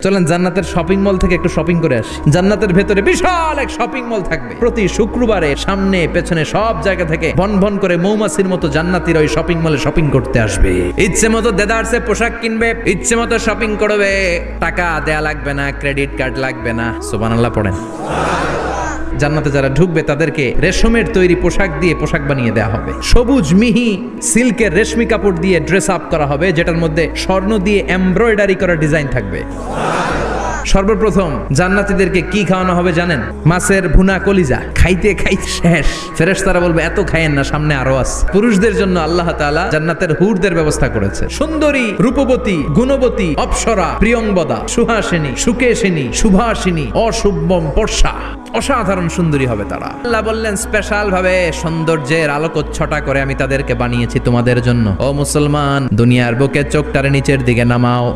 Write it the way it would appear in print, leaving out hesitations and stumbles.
চলেন জান্নাতের shopping mall থেকে একটু শপিং করে আসি। জান্নাতের ভেতরে বিশাল এক শপিং মল থাকবে। প্রতি শুক্রবারে সামনে পেছনে সব জায়গা থেকে ভন ভন করে মৌমাছির মতো জান্নাতীরা ওই শপিং মলে শপিং করতে আসবে। ইচ্ছে মতো দেদারসে পোশাক কিনবে, ইচ্ছে মতো শপিং করবে, টাকা দেয়া লাগবে না, ক্রেডিট কার্ড লাগবে না। সুবহানাল্লাহ পড়েন। জান্নাতে যারা ঢুকবে তাদেরকে রেশমের তৈরি পোশাক দিয়ে পোশাক বানিয়ে দেওয়া হবে। সবুজ মিহি সিল্কের রেশমি কাপড় দিয়ে ড্রেস আপ করা হবে, যেটার মধ্যে স্বর্ণ দিয়ে এমব্রয়ডারি করা ডিজাইন থাকবে। সর্বপ্রথম জান্নাতীদেরকে কি খাওয়ানো হবে জানেন? মাছের ভুনা কলিজা। খাইতে খাইতে শেষ। ফেরেশতারা বলবে এত খাইয়েন না, সামনে আরো আছে। পুরুষদের জন্য আল্লাহ তাআলা জান্নাতের হুরদের ব্যবস্থা করেছে। সুন্দরী, রূপবতী, গুণবতী, অপ্সরা, প্রিয়ংবদা, সুহাসিনী, সুকেশিনী, সুভাষিনী, অশুভম পর্ষা, অসাধারণ সুন্দরী হবে তারা। আল্লাহ বললেন স্পেশাল ভাবে সৌন্দর্যের আলোকচ্ছটা করে আমি তাদেরকে বানিয়েছি তোমাদের জন্য। ও মুসলমান, দুনিয়ার বুকে চোখটারে নিচের দিকে নামাও।